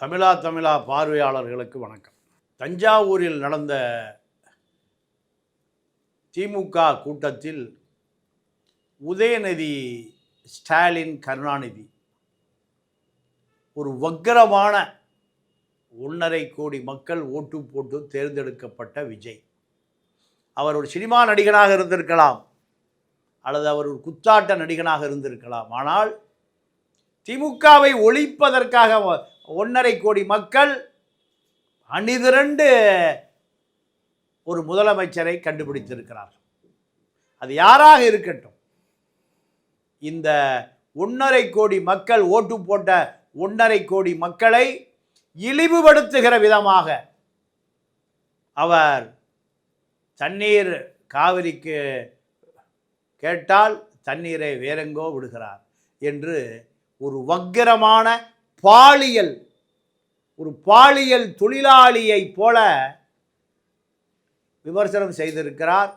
தமிழா பார்வையாளர்களுக்கு வணக்கம். தஞ்சாவூரில் நடந்த திமுக கூட்டத்தில் உதயநிதி ஸ்டாலின் கருணாநிதி ஒரு வக்கரமான 1.5 கோடி மக்கள் ஓட்டு போட்டு தேர்ந்தெடுக்கப்பட்ட விஜய். அவர் ஒரு சினிமா நடிகனாக இருந்திருக்கலாம், அல்லது அவர் ஒரு குத்தாட்ட நடிகனாக இருந்திருக்கலாம். ஆனால் திமுகவை ஒழிப்பதற்காக 1.5 கோடி மக்கள் அணிதிரண்டு ஒரு முதலமைச்சரை கண்டுபிடித்திருக்கிறார். அது யாராக இருக்கட்டும், இந்த 1.5 கோடி மக்கள் ஓட்டு போட்ட 1.5 கோடி மக்களை இழிவுபடுத்துகிற விதமாக அவர் தண்ணீர் காவிரிக்கு கேட்டால் தண்ணீரை வேறெங்கோ விடுகிறார் என்று ஒரு வக்கிரமான பாலியல் தொழிலாளியை போல விமர்சனம் செய்திருக்கிறார்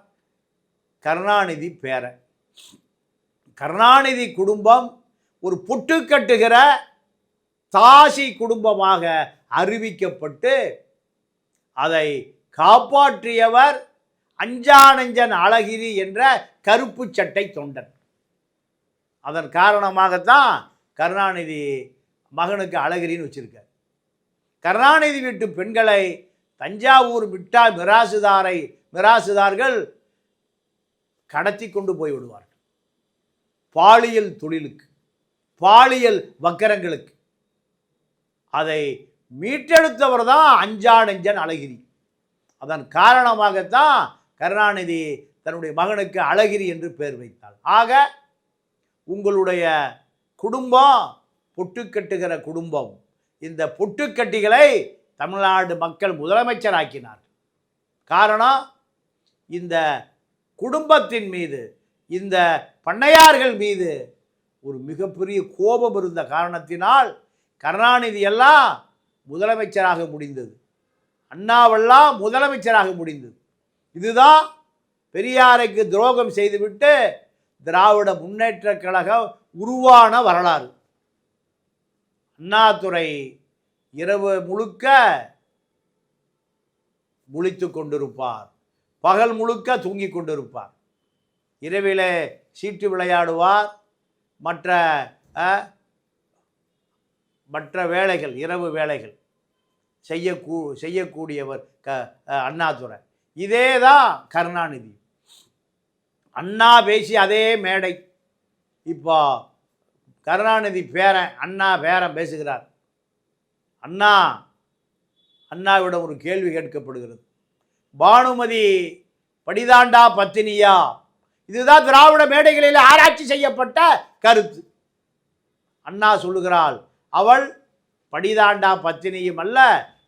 கருணாநிதி பேரன். கருணாநிதி குடும்பம் ஒரு புட்டு கட்டுகிற தாசி குடும்பமாக அறிவிக்கப்பட்டு அதை காப்பாற்றியவர் அஞ்சானஞ்சன் அழகிரி என்ற கருப்பு சட்டை தொண்டன். அதன் காரணமாகத்தான் கருணாநிதி மகனுக்கு அழகிரின்னு வச்சிருக்கார். கருணாநிதி வீட்டு பெண்களை தஞ்சாவூர் மிராசுதார்கள் கடத்தி கொண்டு போய் விடுவார்கள். பாலியல் தொழிலுக்கு, பாலியல் வக்கரங்களுக்கு. அதை மீட்டெடுத்தவர் தான் அஞ்சானஞ்சன் அழகிரி. அதன் காரணமாகத்தான் கருணாநிதி தன்னுடைய மகனுக்கு அழகிரி என்று பெயர் வைத்தார். ஆக உங்களுடைய குடும்பம் பொட்டு கட்டுகிற குடும்பம். இந்த பொட்டுக்கட்டிகளை தமிழ்நாடு மக்கள் முதலமைச்சராக்கினார். காரணம், இந்த குடும்பத்தின் மீது, இந்த பண்ணையார்கள் மீது ஒரு மிகப்பெரிய கோபம் இருந்த காரணத்தினால் கருணாநிதி எல்லாம் முதலமைச்சராக முடிந்தது, அண்ணாவெல்லாம் முதலமைச்சராக முடிந்தது. இதுதான் பெரியாருக்கு துரோகம் செய்துவிட்டு திராவிட முன்னேற்ற கழகம் உருவான வரலாறு. அண்ணாதுரை இரவு முழுக்க முழித்து கொண்டிருப்பார், பகல் முழுக்க தூங்கி கொண்டிருப்பார். இரவிலே சீட்டு விளையாடுவார், மற்ற வேலைகள், இரவு வேலைகள் செய்யக்கூடியவர் அண்ணாதுரை. இதே தான் கருணாநிதி. அண்ணா பேசி அதே மேடை இப்போ கருணாநிதி பேரன், அண்ணா பேரன் பேசுகிறார். அண்ணாவிடம் ஒரு கேள்வி கேட்கப்படுகிறது. பானுமதி படிதாண்டா பத்தினியா? இதுதான் திராவிட மேடைகளில் ஆராய்ச்சி செய்யப்பட்ட கருத்து. அண்ணா சொல்லுகிறாள், அவள் படிதாண்டா பத்தினியும் அல்ல,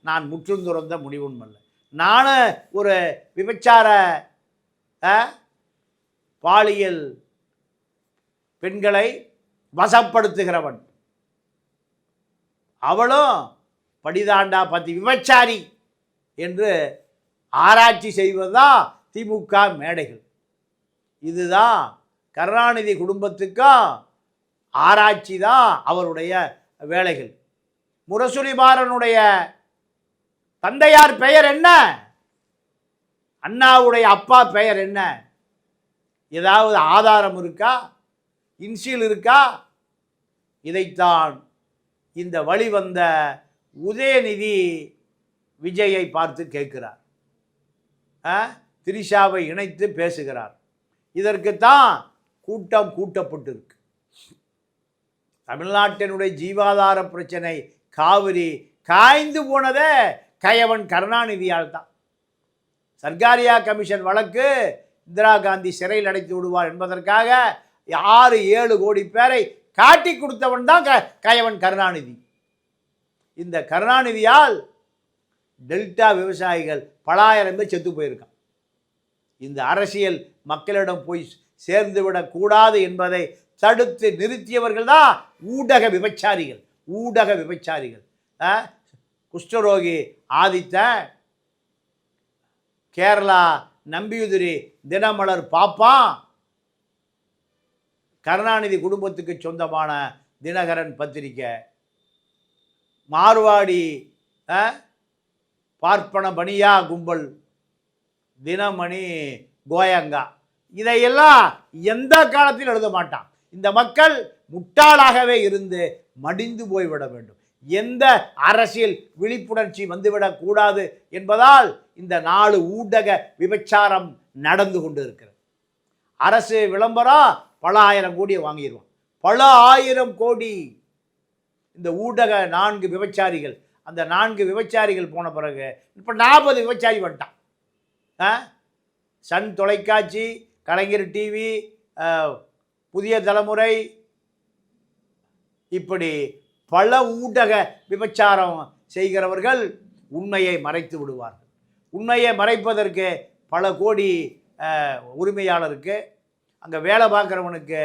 நான் முற்றும் துறந்த முடிவும் அல்ல. நானும் ஒரு விபச்சார பாலியல் பெண்களை வசப்படுத்துகிறவன், அவளும் படிதாண்டா பத்தி விபச்சாரி என்று ஆராய்ச்சி செய்வதுதான் திமுக மேடைகள். இதுதான் கருணாநிதி குடும்பத்துக்கும் ஆராய்ச்சி தான் அவருடைய வேலைகள். முரசொலிமாறனுடைய தந்தையார் பெயர் என்ன? அண்ணாவுடைய அப்பா பெயர் என்ன? ஏதாவது ஆதாரம் இருக்கா? இன்சியல் இருக்கா? இதைத்தான் இந்த வழிவந்த உதயநிதி விஜயை பார்த்து கேட்கிறார், திரிஷாவை இணைத்து பேசுகிறார். இதற்குத்தான் கூட்டம் கூட்டப்பட்டிருக்கு. தமிழ்நாட்டினுடைய ஜீவாதார பிரச்சனை காவிரி காய்ந்து போனதே கயவன் கருணாநிதியால் தான். சர்க்காரியா கமிஷன் வழக்கு இந்திரா காந்தி சிறையில் அடைத்து விடுவார் என்பதற்காக 6-7 கோடி பேரை காட்டி கொடுத்தவன் தான் கயவன் கருணாநிதி. இந்த கருணாநிதியால் டெல்டா விவசாயிகள் பலாயிரம் பேர் செத்து போயிருக்கான். இந்த அரசியல் மக்களிடம் போய் சேர்ந்து விடக்கூடாது என்பதை தடுத்து நிறுத்தியவர்கள் தான் ஊடக விபச்சாரிகள். குஷ்டரோகி ஆதித்த, கேரளா நம்பியுதிரி தினமலர் பாப்பான், கருணாநிதி குடும்பத்துக்கு சொந்தமான தினகரன் பத்திரிக்கை, மார்வாடி பார்ப்பன பனியா கும்பல், தினமணி, கோயங்கா, இதையெல்லாம் எந்த காலத்தில் எழுத மாட்டான். இந்த மக்கள் முட்டாளாகவே இருந்து மடிந்து போய்விட வேண்டும். எந்த அரசியல் விழிப்புணர்ச்சி வந்துவிடக் கூடாது என்பதால் இந்த 4 ஊடக விபச்சாரம் நடந்து கொண்டு இருக்கிறது. அரசு விளம்பரம் பல ஆயிரம் கோடியை வாங்கிடுவான், பல ஆயிரம் கோடி. இந்த ஊடக 4 விபச்சாரிகள், அந்த 4 விபச்சாரிகள் போன பிறகு இப்போ 40 விபச்சாரி வந்துட்டான். சன் தொலைக்காட்சி, கலைஞர் டிவி, புதிய தலைமுறை, இப்படி பல ஊடக விபச்சாரம் செய்கிறவர்கள் உண்மையை மறைத்து விடுவார்கள். உண்மையை மறைப்பதற்கு பல கோடி உரிமையாளருக்கு, அங்கே வேலை பார்க்குறவனுக்கு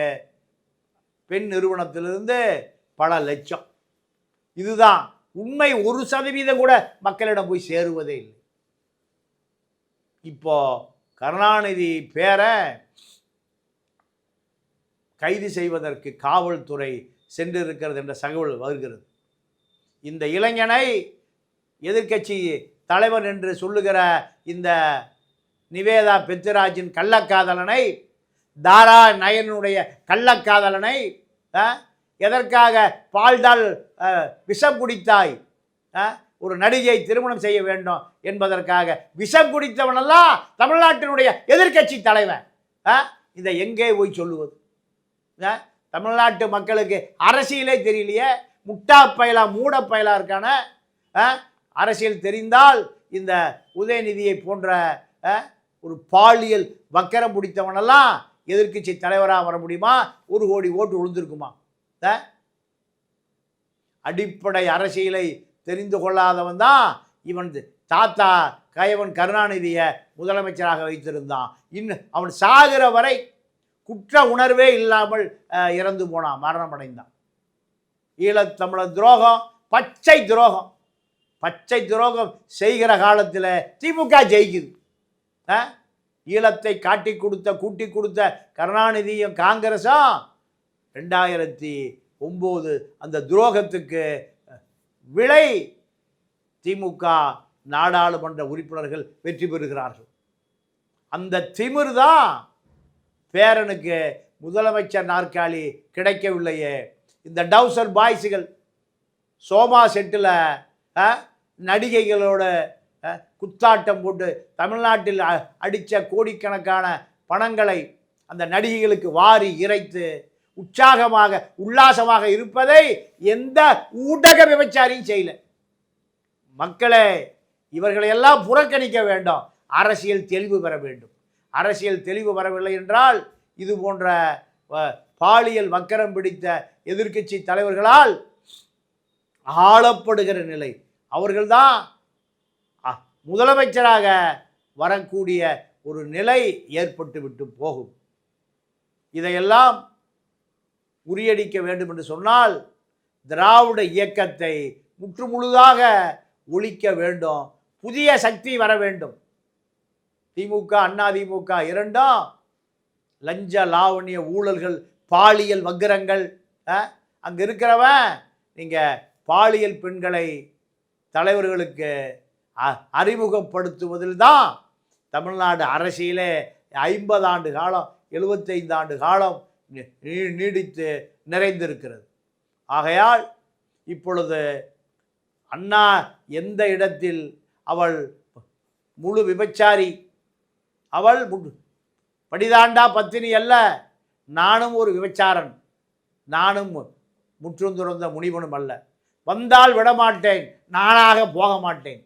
பெண் நிறுவனத்திலிருந்து பல லட்சம். இதுதான் உண்மை. 1% கூட மக்களிடம் போய் சேருவதே இல்லை. இப்போ கருணாநிதி பேரை கைது செய்வதற்கு காவல்துறை சென்றிருக்கிறது என்ற தகவல் வருகிறது. இந்த இளைஞனை எதிர்க்கட்சி தலைவர் என்று சொல்லுகிற இந்த நிவேதா பெத்ராஜின் கள்ளக்காதலனை, தாரா நயனுடைய கள்ளக்காதலனை, எதற்காக பால்டால் விஷம் குடித்தாய், ஒரு நடிகை திருமணம் செய்ய வேண்டும் என்பதற்காக விஷம் குடித்தவனெல்லாம் தமிழ்நாட்டினுடைய எதிர்க்கட்சி தலைவன். இதை எங்கே போய் சொல்லுவது? தமிழ்நாட்டு மக்களுக்கு அரசியலே தெரியலையே, முட்டா பயலா மூட பயலா இருக்கான. அரசியல் தெரிந்தால் இந்த உதயநிதியை போன்ற ஒரு பாலியல் வக்கரம் பிடித்தவனெல்லாம் எதிர்க்கட்சி தலைவராக வர முடியுமா? 1 கோடி ஓட்டு விழுந்திருக்குமா? அடிப்படை அரசியலை தெரிந்து கொள்ளாதவன் தான் இவன் தாத்தா கயவன் கருணாநிதியை முதலமைச்சராக வைத்திருந்தான். இன்னும் அவன் சாகிற வரை குற்ற உணர்வே இல்லாமல் இறந்து போனான், மரணம் அடைந்தான். ஈழத்தமிழர் துரோகம், பச்சை துரோகம். பச்சை துரோகம் செய்கிற காலத்தில் திமுக ஜெயிக்குது. ஈழத்தை கூட்டி கொடுத்த கருணாநிதியும் காங்கிரஸும் 2009 அந்த துரோகத்துக்கு விளை திமுக நாடாளுமன்ற உறுப்பினர்கள் வெற்றி பெறுகிறார்கள். அந்த திமிர் தான் பேரனுக்கு முதலமைச்சர் நாற்காலி கிடைக்கவில்லையே. இந்த டவுசர் பாய்ஸுகள் சோமா செட்டில் நடிகைகளோட குத்தாட்டம் போட்டு தமிழ்நாட்டில் அடித்த கோடிக்கணக்கான பணங்களை அந்த நடிகைகளுக்கு வாரி இறைத்து உற்சாகமாக உல்லாசமாக இருப்பதை எந்த ஊடக விபச்சாரியும் செய்யல. மக்களே, இவர்களையெல்லாம் புறக்கணிக்க வேண்டும். அரசியல் தெளிவு பெற வேண்டும். அரசியல் தெளிவு வரவில்லை என்றால் இது போன்ற பாலியல் வக்கரம் பிடித்த எதிர்க்கட்சி தலைவர்களால் ஆளப்படுகிற நிலை, அவர்கள்தான் முதலமைச்சராக வரக்கூடிய ஒரு நிலை ஏற்பட்டு விட்டு போகும். இதையெல்லாம் முறியடிக்க வேண்டும் என்று சொன்னால் திராவிட இயக்கத்தை முற்றுமுழுதாக ஒழிக்க வேண்டும். புதிய சக்தி வர வேண்டும். திமுக அதிமுக இரண்டும் லஞ்ச லாவணிய ஊழல்கள், பாலியல் வக்கிரங்கள். அங்கே இருக்கிறவன் நீங்கள் பாலியல் பெண்களை தலைவர்களுக்கு அறிமுகப்படுத்துவதில் தான் தமிழ்நாடு அரசியலே 50 ஆண்டு காலம் 75 ஆண்டு காலம் நீடித்து நிறைந்திருக்கிறது. ஆகையால் இப்பொழுது அண்ணா எந்த இடத்தில் அவள் முழு விபச்சாரி, அவள் படிதாண்டா பத்தினி அல்ல, நானும் ஒரு விபச்சாரன், நானும் முற்றும் துறந்த முனிவனும் அல்ல, வந்தால் விடமாட்டேன், நானாக போக மாட்டேன்.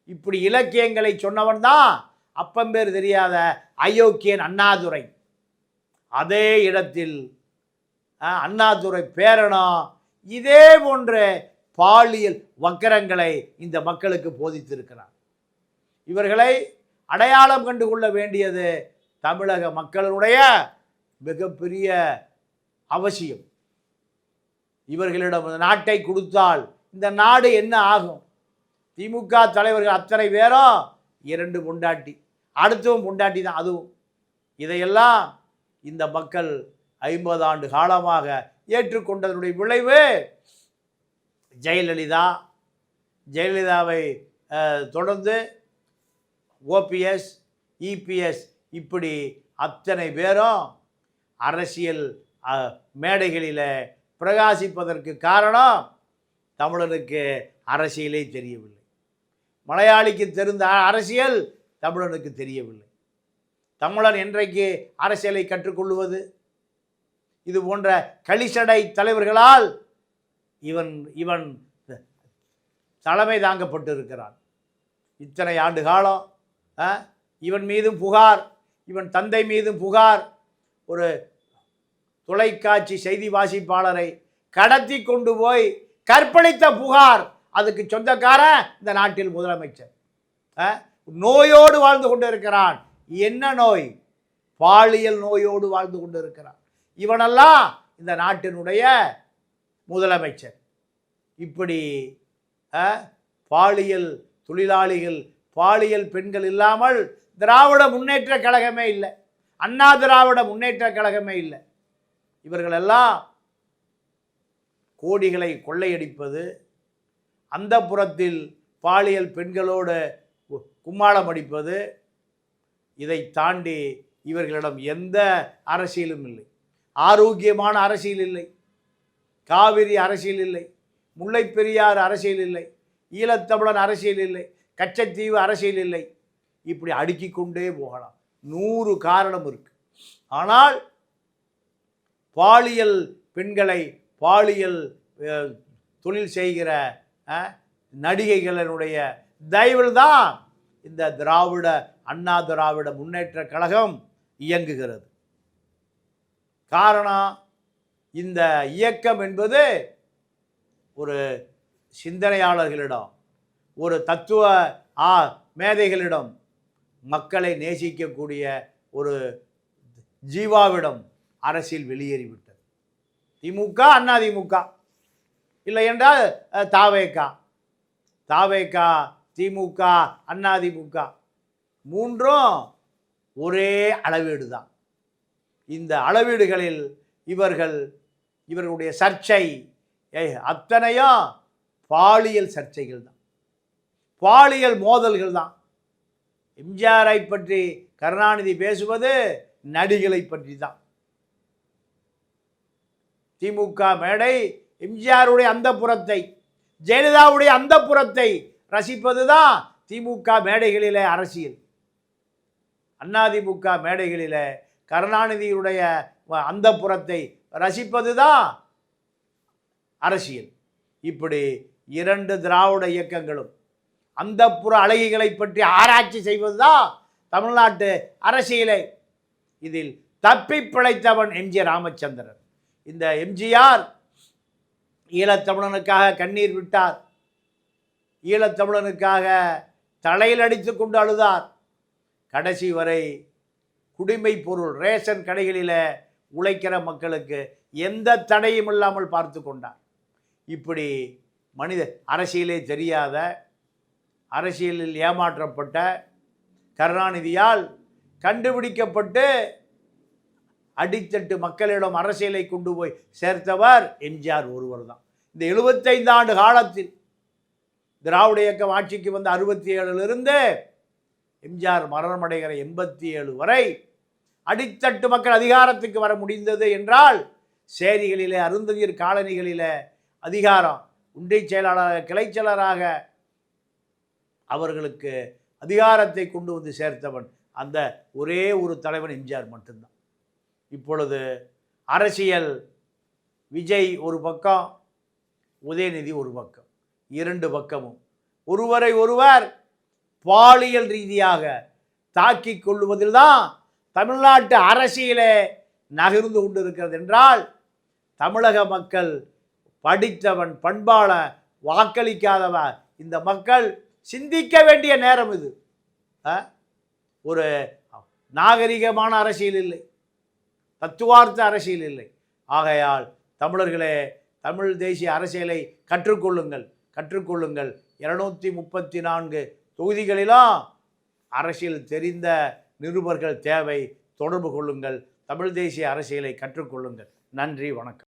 இப்படி இலக்கியங்களை சொன்னவன் தான் அப்பம்பேர் தெரியாத அயோக்கியன் அண்ணாதுரை. அதே இடத்தில் அண்ணாதுரை பேரனும் இதே போன்ற பாலியல் வக்கரங்களை இந்த மக்களுக்கு போதித்திருக்கிறார். இவர்களை அடையாளம் கண்டு கொள்ள வேண்டியது தமிழக மக்களுடைய மிகப்பெரிய அவசியம். இவர்களிடம் நாட்டை கொடுத்தால் இந்த நாடு என்ன ஆகும்? திமுக தலைவர்கள் அத்தனை பேரும் 2 பொண்டாட்டி, அடுத்தவும் பொண்டாட்டி தான் அதுவும். இதையெல்லாம் இந்த மக்கள் 50 ஆண்டு காலமாக ஏற்றுக்கொண்டதனுடைய விளைவு ஜெயலலிதாவை தொடர்ந்து ஓபிஎஸ், இபிஎஸ் இப்படி அத்தனை பேரும் அரசியல் மேடைகளில் பிரகாசிப்பதற்கு காரணம் தமிழனுக்கு அரசியலே தெரியவில்லை. மலையாளிக்கு தெரிந்த அரசியல் தமிழனுக்கு தெரியவில்லை. தமிழன் என்றைக்கு அரசியலை கற்றுக்கொள்வது? இது போன்ற களிசடை தலைவர்களால் இவன் தலைமை தாங்கப்பட்டு இருக்கிறான். இத்தனை ஆண்டு காலம் இவன் மீதும் புகார், இவன் தந்தை மீதும் புகார். ஒரு தொலைக்காட்சி செய்தி வாசிப்பாளரை கடத்தி கொண்டு போய் கற்பழித்த புகார். அதுக்கு சொந்தக்காரன் இந்த நாட்டில் முதலமைச்சர். நோயோடு வாழ்ந்து கொண்டு இருக்கிறான். என்ன நோய்? பாலியல் நோயோடு வாழ்ந்து கொண்டு இருக்கிறான். இவனெல்லாம் இந்த நாட்டினுடைய முதலமைச்சர். இப்படி பாலியல் தொழிலாளிகள், பாலியல் பெண்கள் இல்லாமல் திராவிட முன்னேற்ற கழகமே இல்லை, அண்ணா திராவிட முன்னேற்ற கழகமே இல்லை. இவர்களெல்லாம் கோடிகளை கொள்ளையடிப்பது, அந்த புறத்தில் பாலியல் பெண்களோடு கும்மாளம் அடிப்பது, இதை தாண்டி இவர்களிடம் எந்த அரசியலும் இல்லை. ஆரோக்கியமான அரசியல் இல்லை, காவிரி அரசியல் இல்லை, முல்லைப்பெரியாறு அரசியல் இல்லை, ஈழத்தமிழன் அரசியல் இல்லை, கச்சத்தீவு அரசியல் இல்லை. இப்படி அடுக்கிக் கொண்டே போகலாம். 100 காரணம் இருக்கு. ஆனால் பாலியல் பெண்களை, பாலியல் தொழில் செய்கிற நடிகைகளினுடைய தயவில் தான் இந்த அண்ணா திராவிட முன்னேற்ற கழகம் இயங்குகிறது. காரணம், இந்த இயக்கம் என்பது ஒரு சிந்தனையாளர்களிடம், ஒரு தத்துவ மேதைகளிடம், மக்களை நேசிக்கக்கூடிய ஒரு ஜீவாவிடம் அரசியல் வெளியேறிவிட்டது. திமுக, அண்ணா திமுக, இல்லை என்றால் தாவேகா, திமுக, அண்ணா திமுக, மூன்றும் ஒரே அளவீடு தான். இந்த அளவீடுகளில் இவர்களுடைய சர்ச்சை அத்தனையும் பாலியல் சர்ச்சைகள் தான், பாலியல் மோதல்கள் தான். எம்ஜிஆரை பற்றி கருணாநிதி பேசுவது நடிகளை பற்றி தான். திமுக மேடை எம்ஜிஆருடைய அந்த புறத்தை, ஜெயலலிதாவுடைய அந்த புறத்தை ரசிப்பது தான் திமுக மேடைகளிலே அரசியல். அதிமுக மேடைகளிலே கருணாநிதியுடைய அந்த புறத்தை ரசிப்பது தான் அரசியல். இப்படி 2 திராவிட இயக்கங்களும் அந்த புற அழகிகளை பற்றி ஆராய்ச்சி செய்வது தான் தமிழ்நாட்டு அரசியலை. இதில் தப்பி பிழைத்தவன் எம்ஜி ராமச்சந்திரன். இந்த எம்ஜிஆர் ஈழத்தமிழனுக்காக கண்ணீர் விட்டார், ஈழத்தமிழனுக்காக தலையில் அடித்து கொண்டு அழுதார். கடைசி வரை குடிமை பொருள் ரேஷன் கடைகளில் உழைக்கிற மக்களுக்கு எந்த தடையும் இல்லாமல் பார்த்து கொண்டார். இப்படி அரசியலே தெரியாத, அரசியலில் ஏமாற்றப்பட்ட கருணாநிதியால் கண்டுபிடிக்கப்பட்டு அடித்தட்டு மக்களிடம் அரசியலை கொண்டு போய் சேர்த்தவர் எம்ஜிஆர் ஒருவர் தான். இந்த 75 ஆண்டு காலத்தில் திராவிட இயக்கம் ஆட்சிக்கு வந்த 67லிருந்து எம்ஜிஆர் மரணமடைகிற 87 வரை அடித்தட்டு மக்கள் அதிகாரத்துக்கு வர முடிந்தது என்றால், சேரிகளிலே, அருந்ததியர் காலனிகளிலே அதிகாரம், ஒன்றிய செயலாளராக, கிளை செயலராக அவர்களுக்கு அதிகாரத்தை கொண்டு வந்து சேர்த்தவன் அந்த ஒரே ஒரு தலைவன் எம்ஜிஆர் மட்டும்தான். இப்பொழுது அரசியல் விஜய் ஒரு பக்கம், உதயநிதி ஒரு பக்கம், 2 பக்கமும் ஒருவரை ஒருவர் பாலியல் ரீதியாக தாக்கிக் கொள்வதில் தான் தமிழ்நாட்டு அரசியலே நகர்ந்து கொண்டிருக்கிறது என்றால், தமிழக மக்கள் படித்தவன், பண்பாள, வாக்களிக்காதவன் இந்த மக்கள் சிந்திக்க வேண்டிய நேரம் இது. ஒரு நாகரிகமான அரசியல் இல்லை, தத்துவார்த்த அரசியல் இல்லை. ஆகையால் தமிழர்களே, தமிழ் தேசிய அரசியலை கற்றுக்கொள்ளுங்கள். 234 தொகுதிகளிலும் அரசியல் தெரிந்த நிருபர்கள் தேவை. தொடர்பு கொள்ளுங்கள். தமிழ் தேசிய அரசியலை கற்றுக்கொள்ளுங்கள். நன்றி, வணக்கம்.